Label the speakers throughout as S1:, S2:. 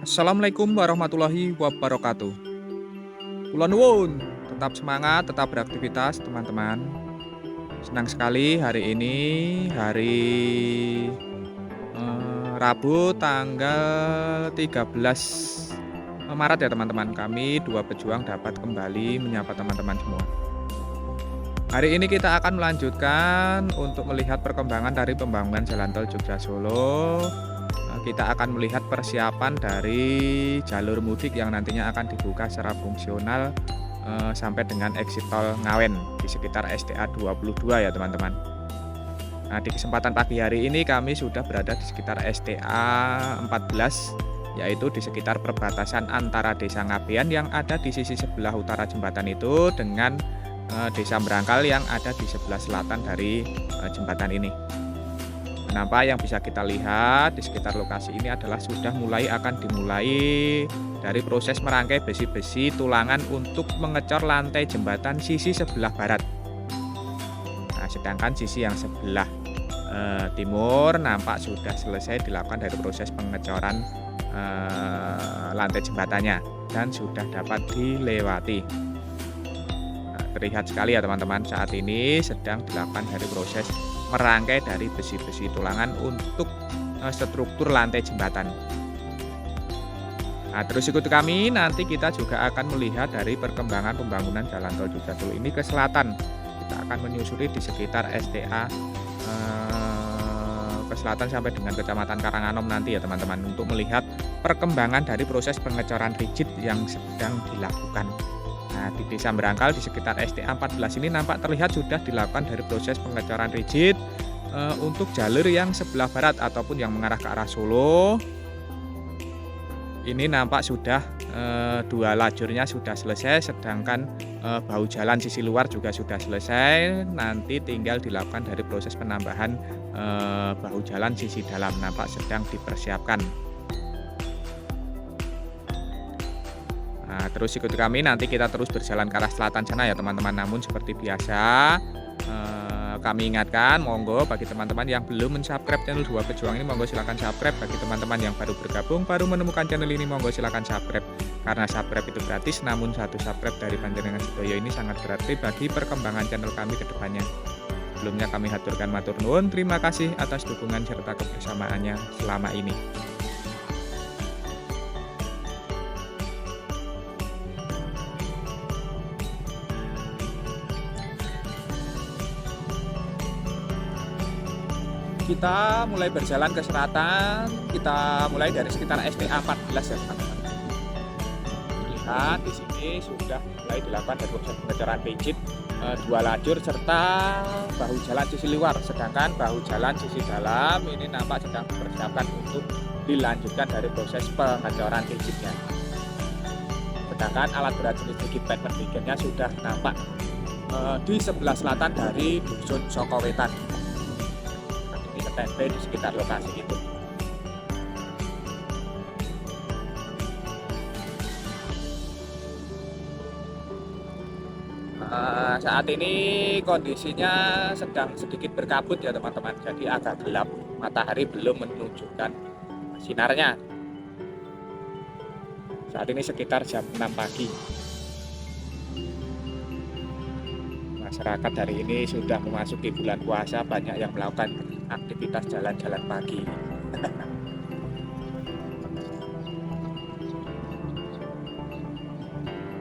S1: Assalamualaikum warahmatullahi wabarakatuh. Kula nuwun, tetap semangat, tetap beraktivitas teman-teman. Senang sekali hari ini hari, Rabu tanggal 13 Maret ya teman-teman. Kami dua pejuang dapat kembali menyapa teman-teman semua. Hari ini kita akan melanjutkan untuk melihat perkembangan dari pembangunan jalan tol Jogja Solo. Kita akan melihat persiapan dari jalur mudik yang nantinya akan dibuka secara fungsional sampai dengan exit tol Ngawen di sekitar SDA 22 ya teman-teman. Nah, di kesempatan pagi hari ini kami sudah berada di sekitar SDA 14, yaitu di sekitar perbatasan antara Desa Ngabean yang ada di sisi sebelah utara jembatan itu dengan Desa Merangkal yang ada di sebelah selatan dari jembatan ini. Kenapa yang bisa kita lihat di sekitar lokasi ini adalah sudah akan dimulai dari proses merangkai besi-besi tulangan untuk mengecor lantai jembatan sisi sebelah barat. Nah, sedangkan sisi yang sebelah timur nampak sudah selesai dilakukan dari proses pengecoran lantai jembatannya dan sudah dapat dilewati. Nah, terlihat sekali ya teman-teman, saat ini sedang dilakukan dari proses merangkai dari besi-besi tulangan untuk struktur lantai jembatan. Nah, terus ikuti kami, nanti kita juga akan melihat dari perkembangan pembangunan jalan tol Jogja Solo ini ke selatan. Kita akan menyusuri di sekitar SDA ke selatan sampai dengan Kecamatan Karanganom nanti ya teman-teman, untuk melihat perkembangan dari proses pengecoran rigid yang sedang dilakukan. Nah, di Desa Merangkal di sekitar SDA 14 ini nampak terlihat sudah dilakukan dari proses pengecoran rigid untuk jalur yang sebelah barat ataupun yang mengarah ke arah Solo. Ini nampak sudah dua lajurnya sudah selesai, sedangkan bahu jalan sisi luar juga sudah selesai. Nanti tinggal dilakukan dari proses penambahan bahu jalan sisi dalam, nampak sedang dipersiapkan. Nah, terus ikuti kami, nanti kita terus berjalan ke arah selatan sana ya teman-teman. Namun seperti biasa kami ingatkan, monggo bagi teman-teman yang belum mensubscribe channel Dua Pejuang ini, monggo silahkan subscribe. Bagi teman-teman yang baru bergabung, baru menemukan channel ini, monggo silahkan subscribe. Karena subscribe itu gratis, namun satu subscribe dari panjenengan sedaya ini sangat berarti bagi perkembangan channel kami ke depannya. Sebelumnya kami haturkan matur nuwun, terima kasih atas dukungan serta kebersamaannya selama ini. Kita mulai berjalan ke selatan, kita mulai dari sekitar SDA 14 ya teman-teman. Lihat di sini sudah mulai dilakukan dari proses pengecoran rigid dua lajur serta bahu jalan sisi luar, sedangkan bahu jalan sisi dalam ini nampak sedang dipersiapkan untuk dilanjutkan dari proses pengecoran rigidnya. Sedangkan alat berat jenis rigid pavement beginnya sudah nampak di sebelah selatan dari Dusun Sokowetan. Standby di sekitar lokasi itu. Saat ini kondisinya sedang sedikit berkabut ya teman-teman, jadi agak gelap, matahari belum menunjukkan sinarnya. Saat ini sekitar jam 6 pagi. Masyarakat hari ini sudah memasuki bulan puasa, banyak yang melakukan aktivitas jalan-jalan pagi.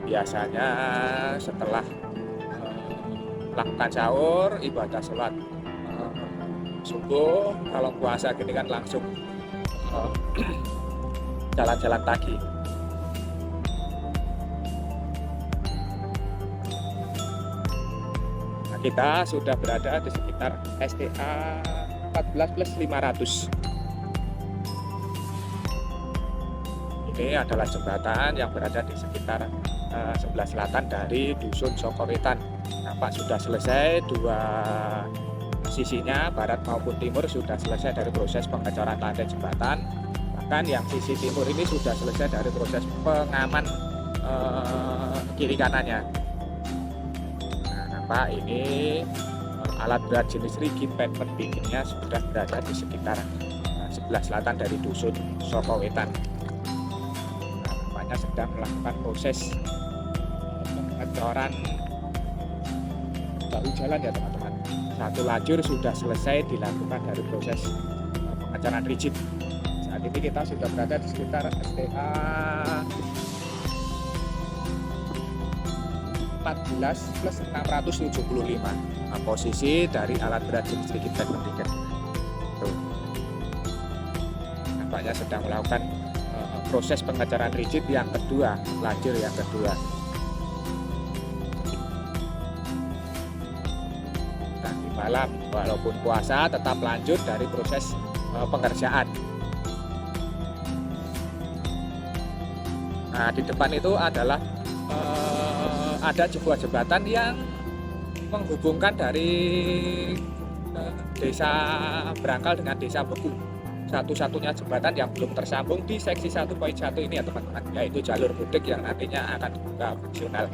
S1: Biasanya setelah melakukan sahur, ibadah sholat subuh, kalau puasa gini kan langsung jalan-jalan pagi. Nah, kita sudah berada di sekitar SDA 14 plus 500. Ini adalah jembatan yang berada di sekitar sebelah selatan dari Dusun Sokowetan. Nampak sudah selesai dua sisinya, barat maupun timur sudah selesai dari proses pengecoran lantai jembatan. Bahkan yang sisi timur ini sudah selesai dari proses pengaman kiri kanannya. Nah, nampak ini alat berat jenis rigid pavement beginnya sudah berada di sekitar sebelah selatan dari Dusun Sokowetan. nampaknya sedang melakukan proses pengecoran bahu jalan ya teman-teman. Satu lajur sudah selesai dilakukan dari proses pengecoran rigid. Saat ini kita sudah berada di sekitar STA 14 plus 675. Posisi dari alat berat jenis rigid bed pendidikan. Nampaknya sedang melakukan proses pengecoran rigid yang kedua, lajur yang kedua. Nanti malam walaupun puasa tetap lanjut dari proses pengerjaan. Nah, di depan itu adalah ada sebuah jembatan yang menghubungkan dari desa Brangkal dengan desa Beku. Satu-satunya jembatan yang belum tersambung di seksi 1.1 ini ya teman-teman, yaitu jalur mudik yang nantinya akan dibuka fungsional.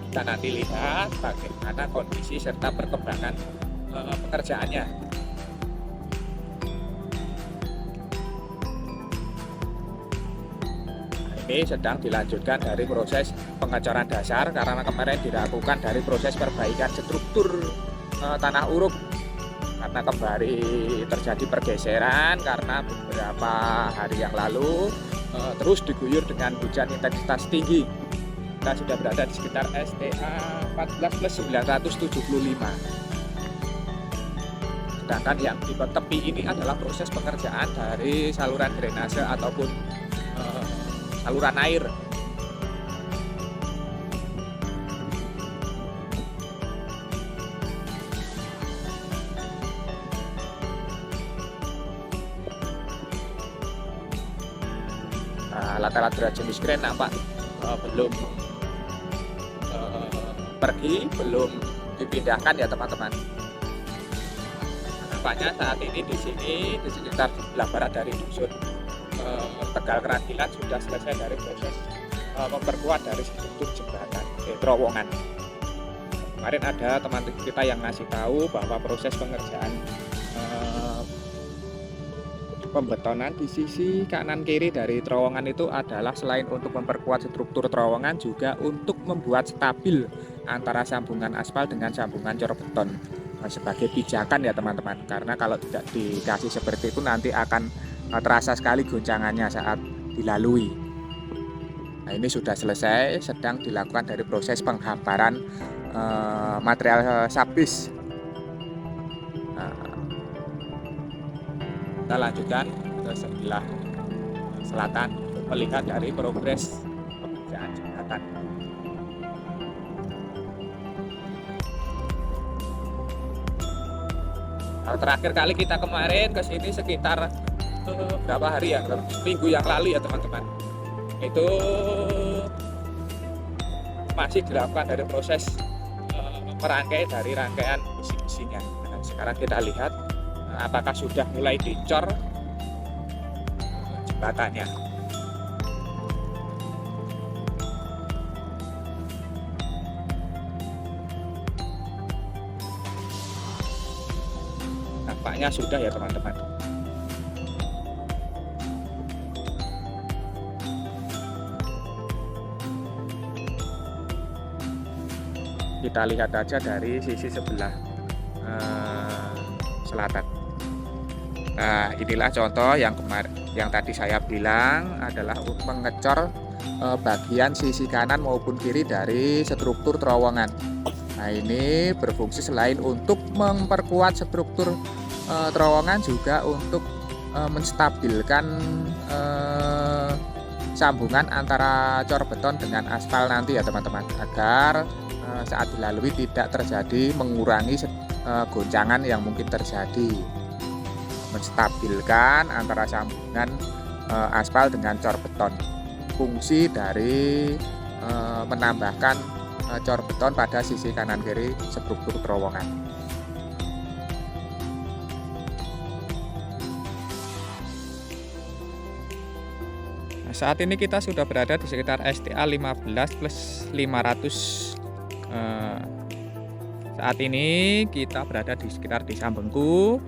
S1: Kita nanti lihat bagaimana kondisi serta perkembangan pekerjaannya. Ini sedang dilanjutkan dari proses pengecoran dasar karena kemarin dilakukan dari proses perbaikan struktur tanah uruk, karena kembali terjadi pergeseran karena beberapa hari yang lalu terus diguyur dengan hujan intensitas tinggi. Kita sudah berada di sekitar STA 14 plus 975. Sedangkan yang di tepi ini adalah proses pengerjaan dari saluran drainase ataupun saluran air. Alat-alat berat jenis kren nampak belum pergi, belum dipindahkan ya teman-teman. Nampaknya saat ini di sini di sekitar sebelah barat dari dusun Tegal Kerantilan sudah selesai dari proses memperkuat dari struktur jembatan terowongan. Kemarin ada teman kita yang ngasih tahu bahwa proses pengerjaan pembetonan di sisi kanan kiri dari terowongan itu adalah selain untuk memperkuat struktur terowongan juga untuk membuat stabil antara sambungan aspal dengan sambungan cor beton sebagai pijakan ya teman-teman, karena kalau tidak dikasih seperti itu nanti akan terasa sekali goncangannya saat dilalui. Nah, ini sudah selesai, sedang dilakukan dari proses penghamparan material sabis. Kita lanjutkan ke sebelah selatan untuk melihat dari progres pengerjaan jembatan. Terakhir kali kita kemarin ke sini sekitar berapa hari ya, minggu yang lalu ya teman-teman. Itu masih dilakukan dari proses merangkai dari rangkaian besi-besinya. Nah, sekarang kita lihat apakah sudah mulai dicor jembatannya. Nampaknya sudah ya teman-teman. Kita lihat aja dari sisi sebelah selatan. Nah, inilah contoh yang tadi saya bilang adalah mengecor bagian sisi kanan maupun kiri dari struktur terowongan. Nah, ini berfungsi selain untuk memperkuat struktur terowongan juga untuk menstabilkan sambungan antara cor beton dengan aspal nanti ya teman-teman, agar saat dilalui tidak terjadi mengurangi goncangan yang mungkin terjadi, menstabilkan antara sambungan aspal dengan cor beton. Fungsi dari menambahkan cor beton pada sisi kanan kiri struktur terowongan. Nah, saat ini kita sudah berada di sekitar STA 15 plus 500. Saat ini kita berada di sekitar Desa Bengku,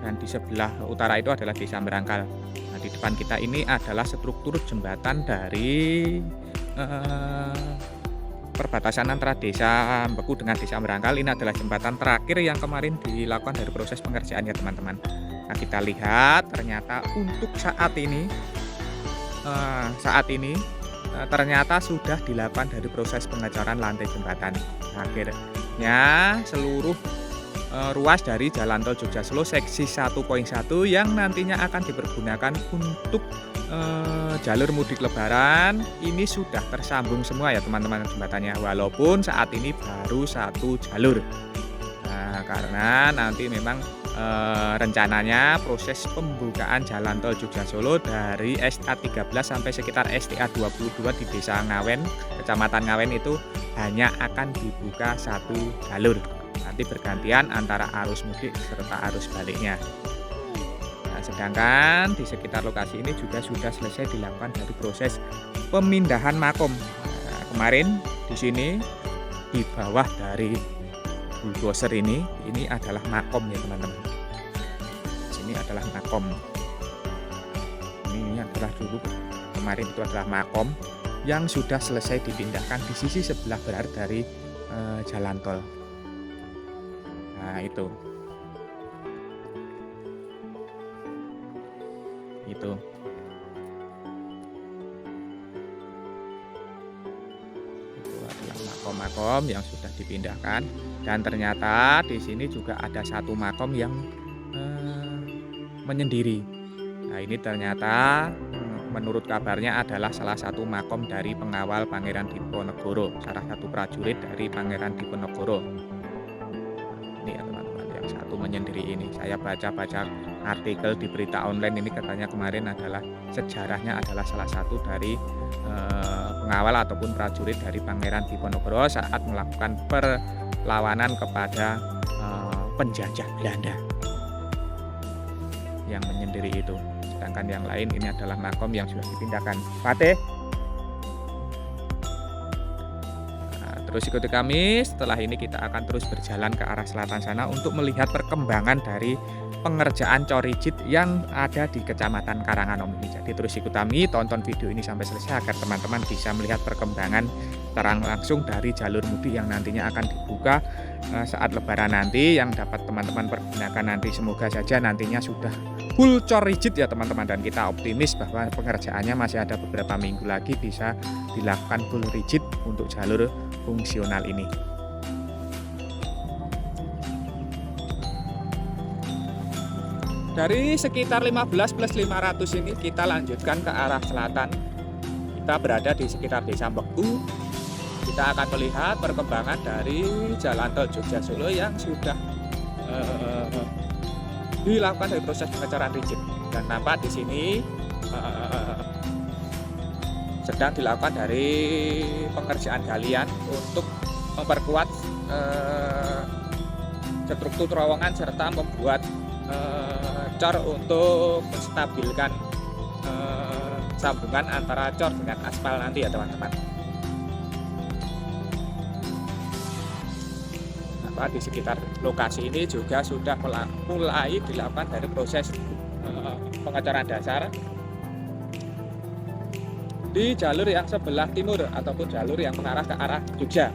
S1: dan di sebelah utara itu adalah Desa Brangkal. Nah, di depan kita ini adalah struktur jembatan dari perbatasan antara desa Mbeku dengan desa Merangkal. Ini adalah jembatan terakhir yang kemarin dilakukan dari proses pengerjaan ya teman-teman. Nah, kita lihat ternyata untuk saat ini ternyata sudah dilakukan dari proses pengecoran lantai jembatan. Akhirnya seluruh ruas dari Jalan Tol Jogja Solo seksi 1.1 yang nantinya akan dipergunakan untuk jalur mudik lebaran ini sudah tersambung semua ya teman-teman jembatannya, walaupun saat ini baru satu jalur. Nah, karena nanti memang rencananya proses pembukaan Jalan Tol Jogja Solo dari STA 13 sampai sekitar STA 22 di Desa Ngawen, Kecamatan Ngawen itu hanya akan dibuka satu jalur. Nanti bergantian antara arus mudik serta arus baliknya. Nah, sedangkan di sekitar lokasi ini juga sudah selesai dilakukan dari proses pemindahan makom. Nah, kemarin di sini di bawah dari bulldozer ini adalah makom ya teman-teman. Sini adalah makom. Ini adalah dulu kemarin itu adalah makom yang sudah selesai dipindahkan di sisi sebelah barat dari jalan tol. Nah, itu adalah makom-makom yang sudah dipindahkan, dan ternyata di sini juga ada satu makom yang menyendiri. Nah, ini ternyata menurut kabarnya adalah salah satu makom dari pengawal Pangeran Diponegoro, salah satu prajurit dari Pangeran Diponegoro. Ini ya teman-teman, yang satu menyendiri ini. Saya baca-baca artikel di berita online ini, katanya kemarin adalah sejarahnya adalah salah satu dari pengawal ataupun prajurit dari Pangeran Diponegoro saat melakukan perlawanan kepada penjajah Belanda yang menyendiri itu. Sedangkan yang lain ini adalah makom yang sudah dipindahkan. Fatih. Terus ikuti kami, setelah ini kita akan terus berjalan ke arah selatan sana untuk melihat perkembangan dari pengerjaan Corijit yang ada di Kecamatan Karanganom ini. Jadi terus ikut kami, tonton video ini sampai selesai agar teman-teman bisa melihat perkembangan terang langsung dari jalur mudik yang nantinya akan dibuka saat lebaran nanti, yang dapat teman-teman pergunakan nanti. Semoga saja nantinya sudah full Corijit ya teman-teman, dan kita optimis bahwa pengerjaannya masih ada beberapa minggu lagi bisa dilakukan full rigid untuk jalur fungsional ini. Dari sekitar 15 plus 500 ini kita lanjutkan ke arah selatan. Kita berada di sekitar Desa Mbeku. Kita akan melihat perkembangan dari Jalan Tol Jogja Solo yang sudah dilakukan dari proses pengecoran rigid, dan nampak di sini sedang dilakukan dari pengerjaan galian untuk memperkuat struktur terowongan serta membuat cor untuk menstabilkan sambungan antara cor dengan aspal nanti ya teman-teman. Di sekitar lokasi ini juga sudah mulai dilakukan dari proses pengecoran dasar di jalur yang sebelah timur ataupun jalur yang mengarah ke arah Jogja.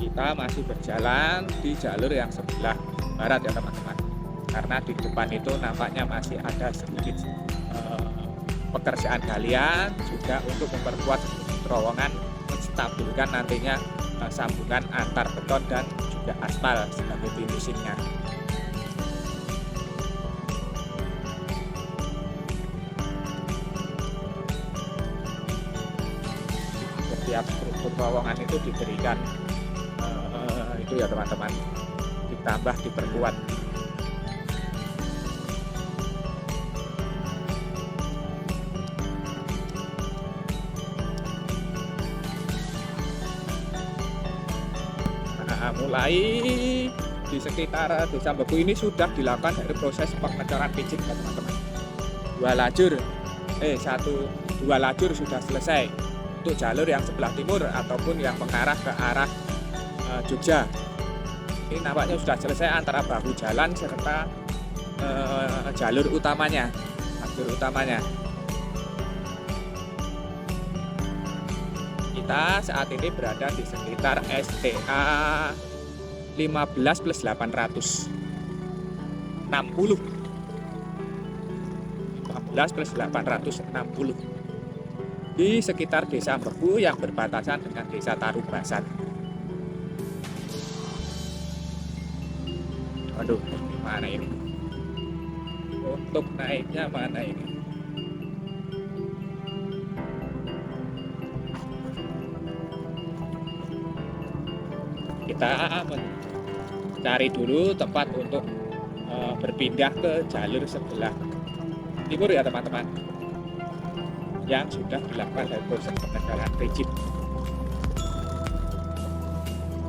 S1: Kita masih berjalan di jalur yang sebelah barat ya teman-teman, karena di depan itu nampaknya masih ada sedikit pekerjaan galian juga untuk memperkuat terowongan, menstabilkan nantinya sambungan antar beton dan juga aspal sebagai finishingnya. Setiap struktur terowongan itu diberikan itu ya teman-teman, ditambah diperkuat. Mulai di sekitar Desa Mbeku ini sudah dilakukan dari proses pengecoran pijik ya teman-teman. Dua lajur sudah selesai untuk jalur yang sebelah timur ataupun yang mengarah ke arah Jogja. Ini nampaknya sudah selesai antara bahu jalan serta jalur utamanya. Kita saat ini berada di sekitar STA 15 plus 800 60 15 plus 860 di sekitar Desa Bebu yang berbatasan dengan Desa Tarubasan. Waduh, mana ini? Untuk naiknya mana ini? Kita mencari dulu tempat untuk berpindah ke jalur sebelah timur ya teman-teman, yang sudah dilakukan dari proses pengejaran rigid.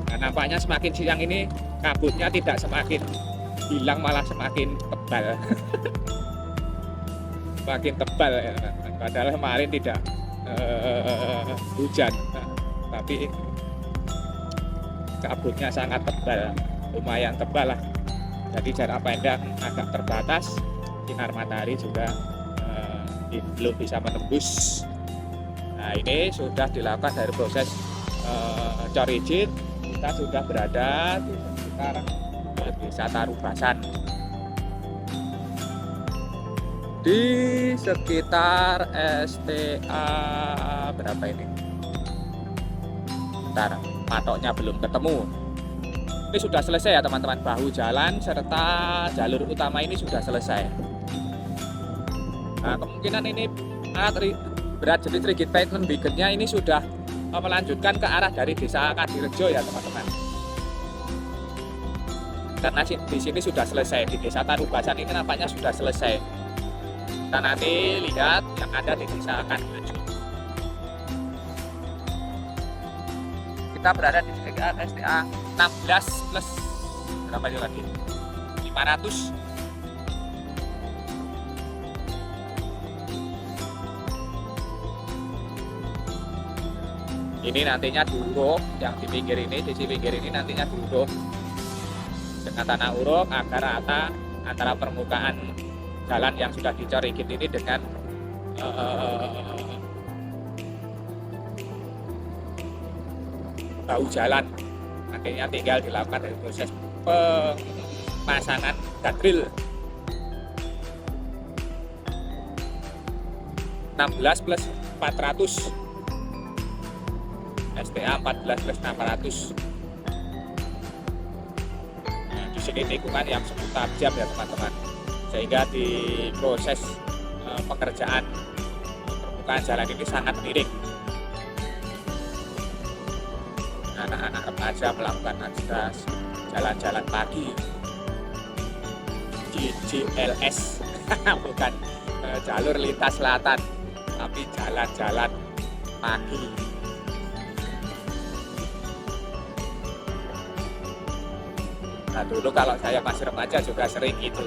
S1: Nah, nampaknya semakin siang ini kabutnya tidak semakin hilang, malah semakin tebal. Semakin tebal ya, padahal kemarin tidak hujan, tapi kabutnya sangat tebal, lumayan tebal lah. Jadi jarak pandang agak terbatas, sinar matahari juga belum bisa menembus. Nah, ini sudah dilakukan dari proses cor rigid. Kita sudah berada di sekitar Desa Tarubasan, di sekitar STA berapa ini? Bentar, patoknya belum ketemu. Ini sudah selesai ya teman-teman, bahu jalan serta jalur utama ini sudah selesai. Nah, kemungkinan ini berat jadi rigid pavement bigetnya ini sudah melanjutkan ke arah dari Desa Kadirejo ya teman-teman. Karena di sini sudah selesai, di Desa Tarubasan ini nampaknya sudah selesai. Kita nanti lihat yang ada di Desa Kadirejo. Kita berada di sekitar STA 16 plus berapa itu lagi? 500. Ini nantinya diuruk, yang di pinggir ini, di sisi pinggir ini nantinya diuruk dengan tanah uruk agar rata antara permukaan jalan yang sudah dicor rigid ini dengan bahu jalan. Nantinya tinggal dilakukan dari proses pemasangan guardrail 16 plus 400 STA 14 plus 600. Nah, di sini tikungan yang cukup tajam ya teman-teman, sehingga di proses pekerjaan permukaan jalan ini sangat miring. Anak-anak remaja melakukan aktivitas jalan-jalan pagi di JLS bukan jalur lintas selatan, tapi jalan-jalan pagi. Nah, dulu kalau saya masih remaja juga sering gitu.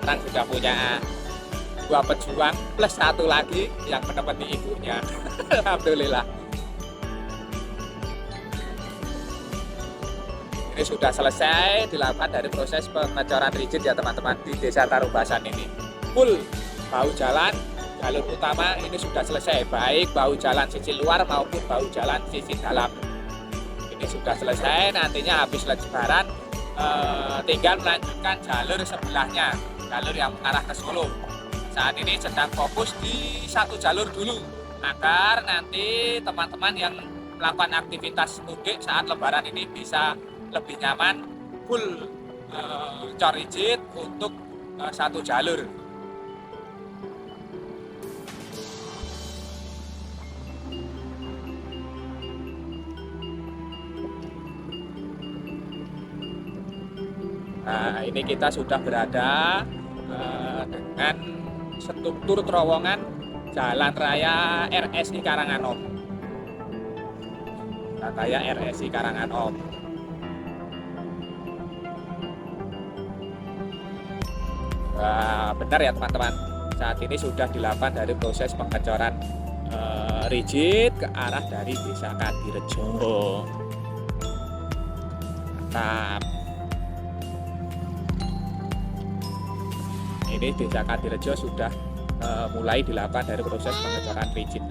S1: Sekarang sudah punya 2 pejuang plus 1 lagi yang menemani ibunya. Alhamdulillah. Ini sudah selesai dilakukan dari proses pengecoran rigid ya teman-teman di Desa Tarubasan ini. Full bahu jalan, jalur utama ini sudah selesai, baik bahu jalan sisi luar maupun bahu jalan sisi dalam. Ini sudah selesai, nantinya habis lebaran tinggal melanjutkan jalur sebelahnya, jalur yang mengarah ke Solo. Saat ini sedang fokus di satu jalur dulu agar nanti teman-teman yang melakukan aktivitas mudik saat lebaran ini bisa lebih nyaman, full cor rigid untuk satu jalur. Nah, ini kita sudah berada dengan struktur terowongan Jalan Raya RSI Karanganom. Jalan Raya RSI Karanganom. Benar ya teman-teman, saat ini sudah dilakukan dari proses pengecoran rigid ke arah dari Desa Kadirejo. Mantap. ini Desa Kadirejo sudah mulai dilakukan dari proses pengecoran rigid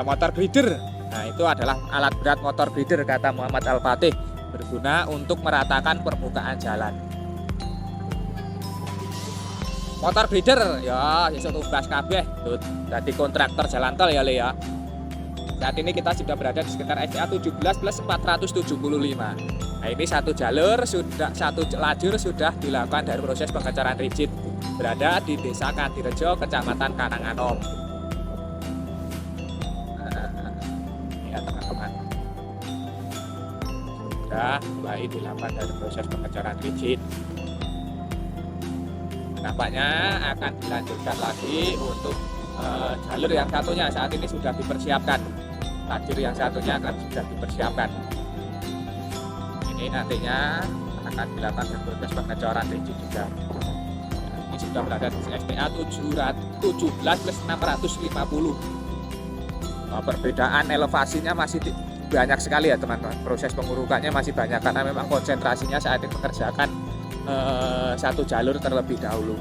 S1: motor grider. Nah, itu adalah alat berat motor grider kata Muhammad Al-Fatih, berguna untuk meratakan permukaan jalan. Motor grider ya iso tumbas kabeh dadi kontraktor jalan tol ya Le ya. Saat ini kita sudah berada di sekitar SDA 17 plus 475. Nah, ini satu lajur sudah dilakukan dari proses pengecoran rigid, berada di Desa Kadirejo, Kecamatan Karanganom. Ya teman-teman, sudah mulai dilakukan dari proses pengecoran rigid. Nampaknya akan dilanjutkan lagi untuk jalur yang satunya saat ini sudah dipersiapkan. Lajur yang satunya akan sudah dipersiapkan. Ini nantinya akan dilakukan proses pengecoran rigid juga. Ini sudah berada di STA 17 plus 650. Perbedaan elevasinya masih banyak sekali ya teman-teman. Proses pengurukannya masih banyak karena memang konsentrasinya saat ini mengerjakan satu jalur terlebih dahulu.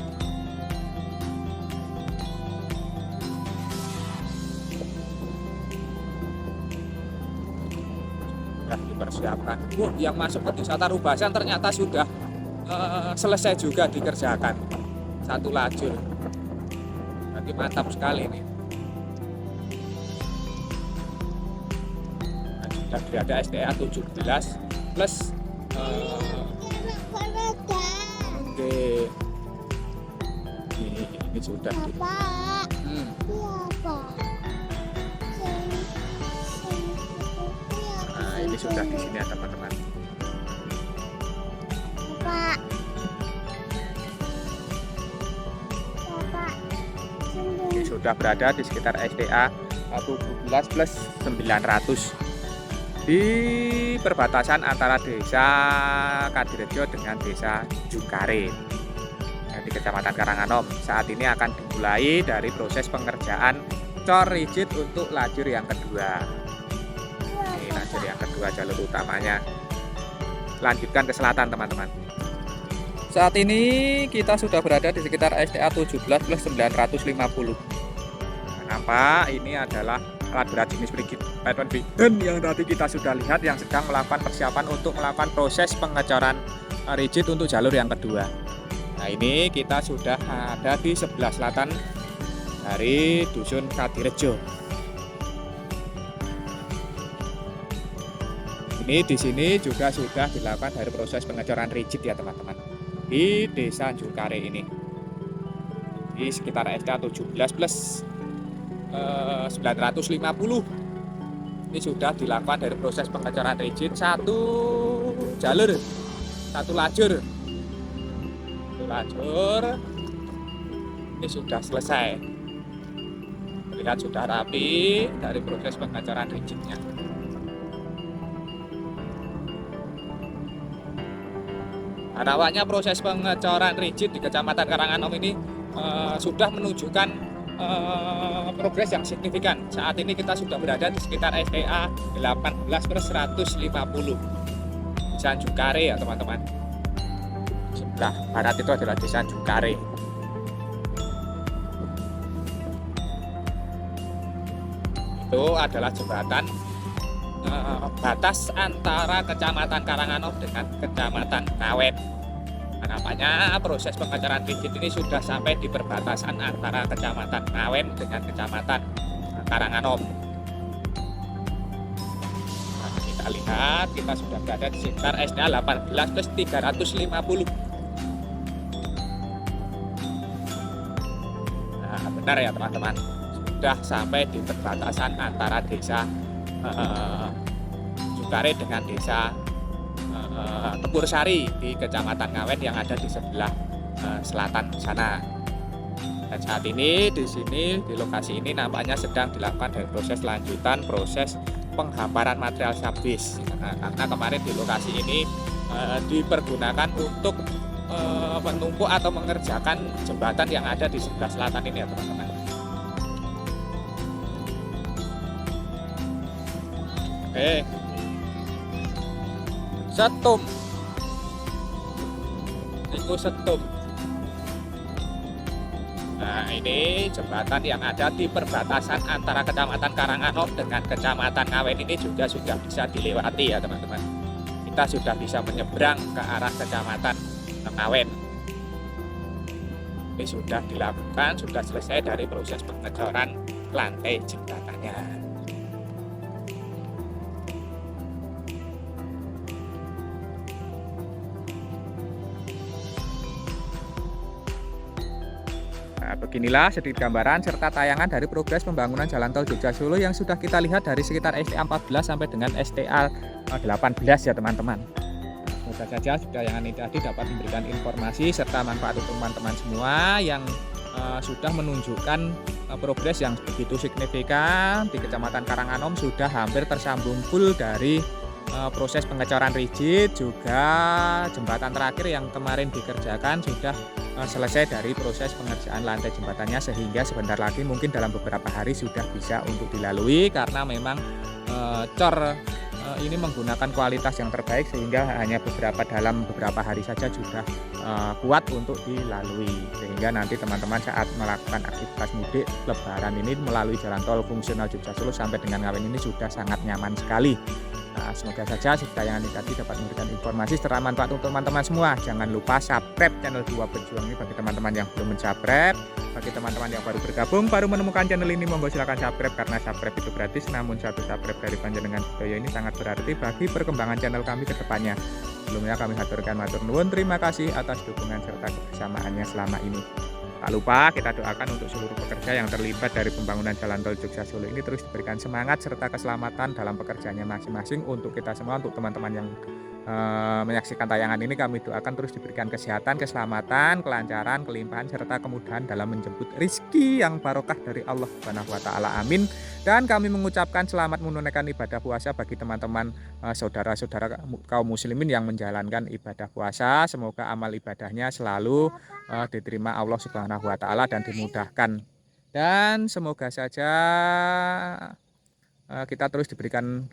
S1: Sudah dipersiapkan. Yang masuk ke Desa Tarubasan ternyata sudah selesai juga dikerjakan satu lajur. Nanti mantap sekali ini. Nah, sudah berada STA 17 plus ini sudah nah ini sudah di sini ya teman-teman. Ini sudah berada di sekitar SDA 17 plus 900 di perbatasan antara Desa Kadirejo dengan Desa Jungkare di Kecamatan Karanganom. Saat ini akan dimulai dari proses pengerjaan cor rigid untuk lajur yang kedua. Ini lajur yang kedua jalur utamanya. Lanjutkan ke selatan teman-teman. Saat ini kita sudah berada di sekitar STA 17 plus 950. Kenapa? Ini adalah alat berat jenis rigid dan yang tadi kita sudah lihat yang sedang melakukan persiapan untuk melakukan proses pengecoran rigid untuk jalur yang kedua. Nah, ini kita sudah ada di sebelah selatan dari Dusun Kadirejo. Ini di sini juga sudah dilakukan dari proses pengecoran rigid ya teman-teman. Di Desa Jungkare ini. Di sekitar STA 17 plus 950. Ini sudah dilakukan dari proses pengecoran rigid satu jalur, satu lajur. Ini sudah selesai. Terlihat sudah rapi dari proses pengecoran rigidnya. Nampaknya proses pengecoran rigid di Kecamatan Karanganom ini sudah menunjukkan progres yang signifikan. Saat ini kita sudah berada di sekitar STA 18 per 150 Desa Jungkare ya teman-teman. Sebelah barat itu adalah Desa Jungkare. Itu adalah jembatan batas antara Kecamatan Karanganom dengan Kecamatan Ngawen. Nampaknya proses pengecoran rigid ini sudah sampai di perbatasan antara Kecamatan Ngawen dengan Kecamatan Karanganom. Nah, kita lihat kita sudah berada di sekitar SDA 18 plus 350. Nah, benar ya teman-teman, sudah sampai di perbatasan antara Desa Jungkare dengan Desa Tempur Sari di Kecamatan Ngawen yang ada di sebelah selatan sana. Dan saat ini di sini di lokasi ini nampaknya sedang dilakukan dari proses lanjutan proses penghamparan material sabis. Karena kemarin di lokasi ini dipergunakan untuk menumpuk atau mengerjakan jembatan yang ada di sebelah selatan ini ya teman-teman. Oke. Setum. Iku setum. Nah, ini jembatan yang ada di perbatasan antara Kecamatan Karanganom dengan Kecamatan Ngawen ini juga sudah bisa dilewati ya teman-teman. Kita sudah bisa menyeberang ke arah Kecamatan Ngawen. Ini sudah dilakukan, sudah selesai dari proses pengecoran lantai jembatannya. Nah, beginilah sedikit gambaran serta tayangan dari progres pembangunan Jalan Tol Jogja Solo yang sudah kita lihat dari sekitar STA 14 sampai dengan STA 18 ya teman-teman. Semoga saja tayangan ini tadi dapat memberikan informasi serta manfaat untuk teman-teman semua yang sudah menunjukkan progres yang begitu signifikan. Di Kecamatan Karanganom sudah hampir tersambung full dari proses pengecoran rigid, juga jembatan terakhir yang kemarin dikerjakan sudah selesai dari proses pengerjaan lantai jembatannya, sehingga sebentar lagi mungkin dalam beberapa hari sudah bisa untuk dilalui karena memang cor ini menggunakan kualitas yang terbaik sehingga hanya dalam beberapa hari saja sudah kuat untuk dilalui, sehingga nanti teman-teman saat melakukan aktivitas mudik lebaran ini melalui jalan tol fungsional Jogja Solo sampai dengan Ngawen ini sudah sangat nyaman sekali. Nah, semoga saja tayangan ini tadi dapat memberikan informasi serta manfaat untuk teman-teman semua. Jangan lupa subscribe channel Dua Pejuang ini bagi teman-teman yang belum subscribe. Bagi teman-teman yang baru bergabung, baru menemukan channel ini, monggo silakan subscribe karena subscribe itu gratis. Namun satu subscribe dari panjenengan budaya ini sangat berarti bagi perkembangan channel kami ke depannya. Sebelumnya kami haturkan matur nuwun, terima kasih atas dukungan serta kebersamaannya selama ini. Tak lupa kita doakan untuk seluruh pekerja yang terlibat dari pembangunan Jalan Tol Jogja Solo ini terus diberikan semangat serta keselamatan dalam pekerjaannya masing-masing. Untuk kita semua, untuk teman-teman yang menyaksikan tayangan ini, kami doakan terus diberikan kesehatan, keselamatan, kelancaran, kelimpahan serta kemudahan dalam menjemput rizki yang barokah dari Allah Subhanahu wa Ta'ala. Amin. Dan kami mengucapkan selamat menunaikan ibadah puasa bagi teman-teman saudara-saudara kaum muslimin yang menjalankan ibadah puasa. Semoga amal ibadahnya selalu diterima Allah Subhanahu wa Ta'ala dan dimudahkan. Dan semoga saja kita terus diberikan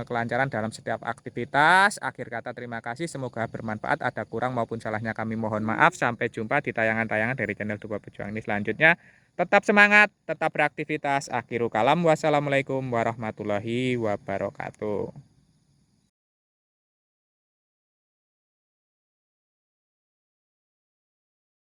S1: kelancaran dalam setiap aktivitas. Akhir kata terima kasih, semoga bermanfaat. Ada kurang maupun salahnya kami mohon maaf. Sampai jumpa di tayangan-tayangan dari channel Dua Pejuang ini selanjutnya. Tetap semangat, tetap beraktivitas. Akhiru kalam, wassalamualaikum warahmatullahi wabarakatuh.